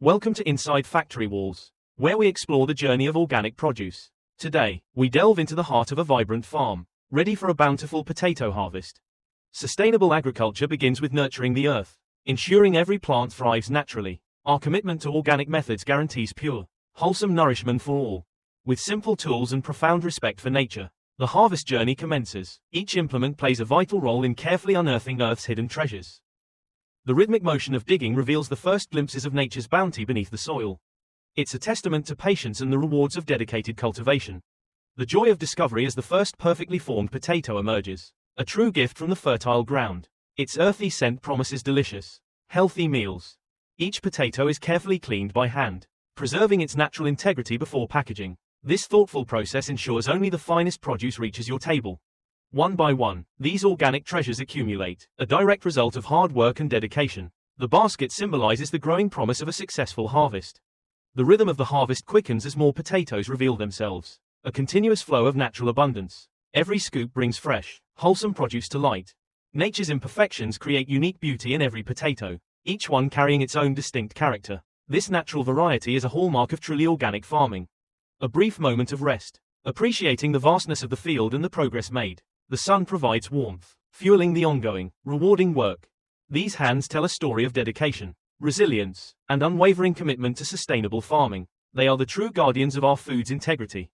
Welcome to Inside Factory Walls, where we explore the journey of organic produce. Today, we delve into the heart of a vibrant farm, ready for a bountiful potato harvest. Sustainable agriculture begins with nurturing the earth, ensuring every plant thrives naturally. Our commitment to organic methods guarantees pure, wholesome nourishment for all. With simple tools and profound respect for nature, the harvest journey commences. Each implement plays a vital role in carefully unearthing Earth's hidden treasures. The rhythmic motion of digging reveals the first glimpses of nature's bounty beneath the soil. It's a testament to patience and the rewards of dedicated cultivation. The joy of discovery as the first perfectly formed potato emerges, a true gift from the fertile ground. Its earthy scent promises delicious, healthy meals. Each potato is carefully cleaned by hand, preserving its natural integrity before packaging. This thoughtful process ensures only the finest produce reaches your table. One by one, these organic treasures accumulate, a direct result of hard work and dedication. The basket symbolizes the growing promise of a successful harvest. The rhythm of the harvest quickens as more potatoes reveal themselves, a continuous flow of natural abundance. Every scoop brings fresh, wholesome produce to light. Nature's imperfections create unique beauty in every potato, each one carrying its own distinct character. This natural variety is a hallmark of truly organic farming. A brief moment of rest, appreciating the vastness of the field and the progress made. The sun provides warmth, fueling the ongoing, rewarding work. These hands tell a story of dedication, resilience, and unwavering commitment to sustainable farming. They are the true guardians of our food's integrity.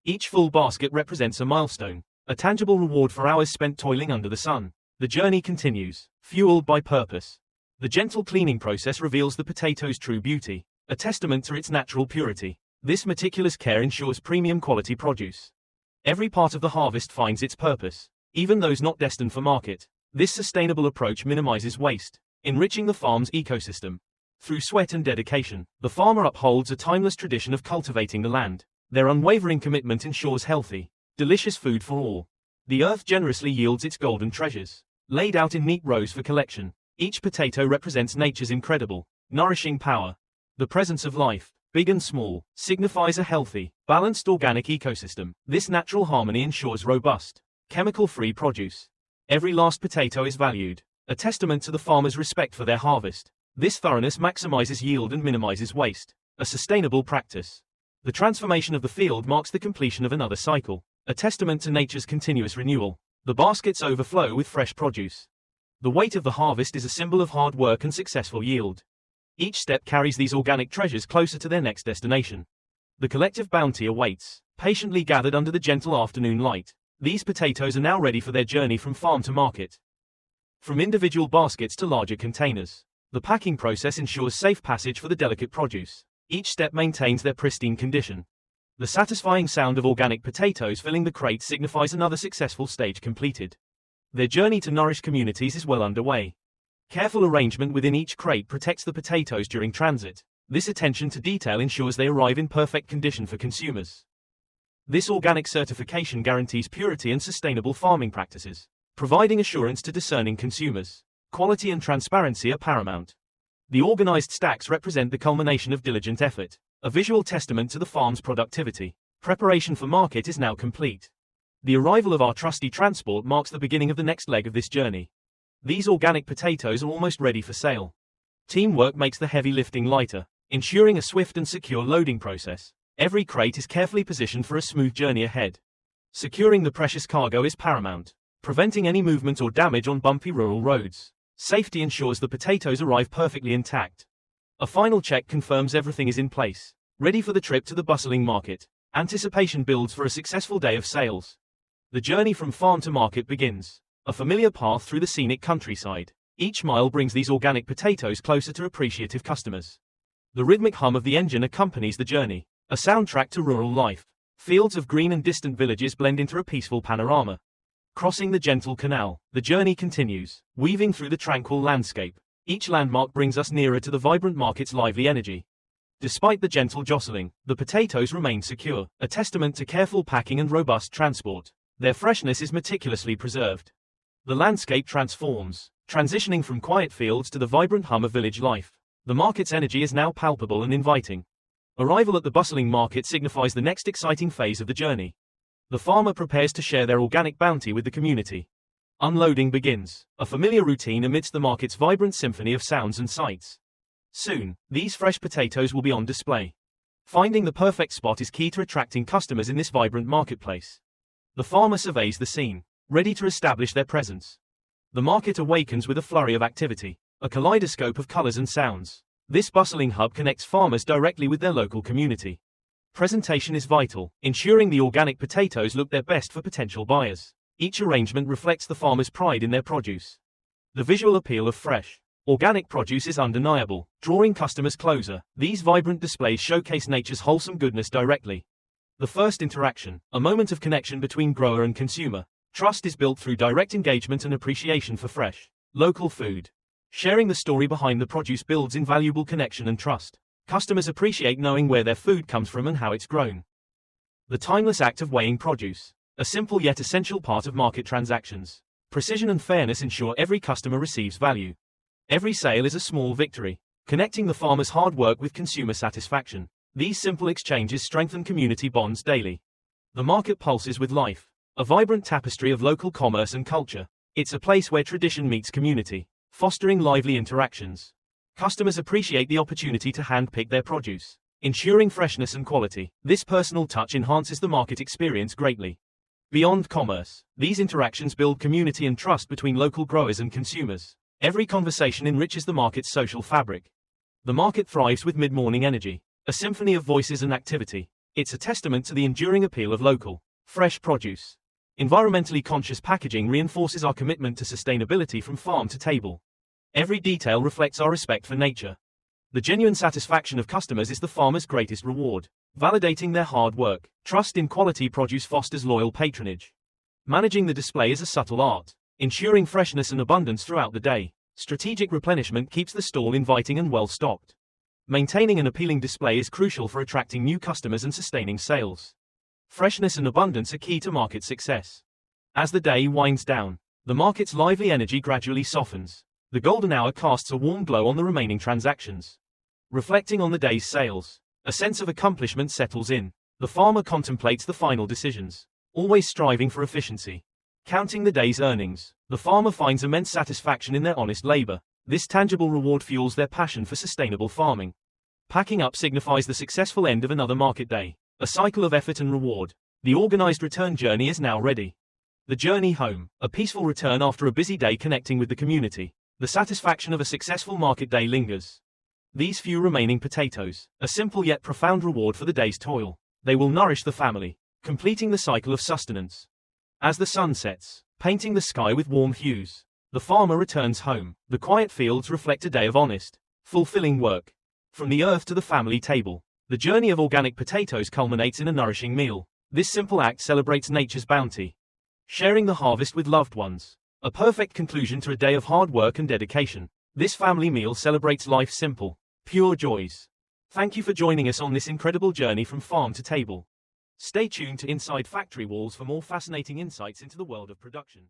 Each full basket represents a milestone, a tangible reward for hours spent toiling under the sun. The journey continues, fueled by purpose. The gentle cleaning process reveals the potato's true beauty, a testament to its natural purity. This meticulous care ensures premium quality produce. Every part of the harvest finds its purpose, even those not destined for market. This sustainable approach minimizes waste, enriching the farm's ecosystem. Through sweat and dedication, the farmer upholds a timeless tradition of cultivating the land. Their unwavering commitment ensures healthy, delicious food for all. The earth generously yields its golden treasures, laid out in neat rows for collection. Each potato represents nature's incredible, nourishing power. The presence of life, big and small, signifies a healthy, balanced organic ecosystem. This natural harmony ensures robust, chemical-free produce. Every last potato is valued, a testament to the farmer's respect for their harvest. This thoroughness maximizes yield and minimizes waste, a sustainable practice. The transformation of the field marks the completion of another cycle, a testament to nature's continuous renewal. The baskets overflow with fresh produce. The weight of the harvest is a symbol of hard work and successful yield. Each step carries these organic treasures closer to their next destination. The collective bounty awaits, patiently gathered under the gentle afternoon light. These potatoes are now ready for their journey from farm to market. From individual baskets to larger containers, the packing process ensures safe passage for the delicate produce. Each step maintains their pristine condition. The satisfying sound of organic potatoes filling the crate signifies another successful stage completed. Their journey to nourish communities is well underway. Careful arrangement within each crate protects the potatoes during transit. This attention to detail ensures they arrive in perfect condition for consumers. This organic certification guarantees purity and sustainable farming practices, providing assurance to discerning consumers. Quality and transparency are paramount. The organized stacks represent the culmination of diligent effort, a visual testament to the farm's productivity. Preparation for market is now complete. The arrival of our trusty transport marks the beginning of the next leg of this journey. These organic potatoes are almost ready for sale. Teamwork makes the heavy lifting lighter, ensuring a swift and secure loading process. Every crate is carefully positioned for a smooth journey ahead. Securing the precious cargo is paramount, preventing any movement or damage on bumpy rural roads. Safety ensures the potatoes arrive perfectly intact. A final check confirms everything is in place, ready for the trip to the bustling market. Anticipation builds for a successful day of sales. The journey from farm to market begins. A familiar path through the scenic countryside. Each mile brings these organic potatoes closer to appreciative customers. The rhythmic hum of the engine accompanies the journey, a soundtrack to rural life. Fields of green and distant villages blend into a peaceful panorama. Crossing the gentle canal, the journey continues, weaving through the tranquil landscape. Each landmark brings us nearer to the vibrant market's lively energy. Despite the gentle jostling, the potatoes remain secure, a testament to careful packing and robust transport. Their freshness is meticulously preserved. The landscape transforms, transitioning from quiet fields to the vibrant hum of village life. The market's energy is now palpable and inviting. Arrival at the bustling market signifies the next exciting phase of the journey. The farmer prepares to share their organic bounty with the community. Unloading begins, a familiar routine amidst the market's vibrant symphony of sounds and sights. Soon, these fresh potatoes will be on display. Finding the perfect spot is key to attracting customers in this vibrant marketplace. The farmer surveys the scene, ready to establish their presence. The market awakens with a flurry of activity, a kaleidoscope of colors and sounds. This bustling hub connects farmers directly with their local community. Presentation is vital, ensuring the organic potatoes look their best for potential buyers. Each arrangement reflects the farmer's pride in their produce. The visual appeal of fresh, organic produce is undeniable, drawing customers closer. These vibrant displays showcase nature's wholesome goodness directly. The first interaction, a moment of connection between grower and consumer. Trust is built through direct engagement and appreciation for fresh, local food. Sharing the story behind the produce builds invaluable connection and trust. Customers appreciate knowing where their food comes from and how it's grown. The timeless act of weighing produce, a simple yet essential part of market transactions. Precision and fairness ensure every customer receives value. Every sale is a small victory, connecting the farmer's hard work with consumer satisfaction. These simple exchanges strengthen community bonds daily. The market pulses with life, a vibrant tapestry of local commerce and culture. It's a place where tradition meets community, fostering lively interactions. Customers appreciate the opportunity to handpick their produce, ensuring freshness and quality. This personal touch enhances the market experience greatly. Beyond commerce, these interactions build community and trust between local growers and consumers. Every conversation enriches the market's social fabric. The market thrives with mid-morning energy, a symphony of voices and activity. It's a testament to the enduring appeal of local, fresh produce. Environmentally conscious packaging reinforces our commitment to sustainability from farm to table. Every detail reflects our respect for nature. The genuine satisfaction of customers is the farmer's greatest reward, validating their hard work. Trust in quality produce fosters loyal patronage. Managing the display is a subtle art, ensuring freshness and abundance throughout the day. Strategic replenishment keeps the stall inviting and well-stocked. Maintaining an appealing display is crucial for attracting new customers and sustaining sales. Freshness and abundance are key to market success. As the day winds down, the market's lively energy gradually softens. The golden hour casts a warm glow on the remaining transactions. Reflecting on the day's sales, a sense of accomplishment settles in. The farmer contemplates the final decisions, always striving for efficiency. Counting the day's earnings, the farmer finds immense satisfaction in their honest labor. This tangible reward fuels their passion for sustainable farming. Packing up signifies the successful end of another market day, a cycle of effort and reward. The organized return journey is now ready. The journey home, a peaceful return after a busy day connecting with the community. The satisfaction of a successful market day lingers. These few remaining potatoes, a simple yet profound reward for the day's toil. They will nourish the family, completing the cycle of sustenance. As the sun sets, painting the sky with warm hues, the farmer returns home. The quiet fields reflect a day of honest, fulfilling work. From the earth to the family table, the journey of organic potatoes culminates in a nourishing meal. This simple act celebrates nature's bounty, sharing the harvest with loved ones. A perfect conclusion to a day of hard work and dedication. This family meal celebrates life's simple, pure joys. Thank you for joining us on this incredible journey from farm to table. Stay tuned to Inside Factory Walls for more fascinating insights into the world of production.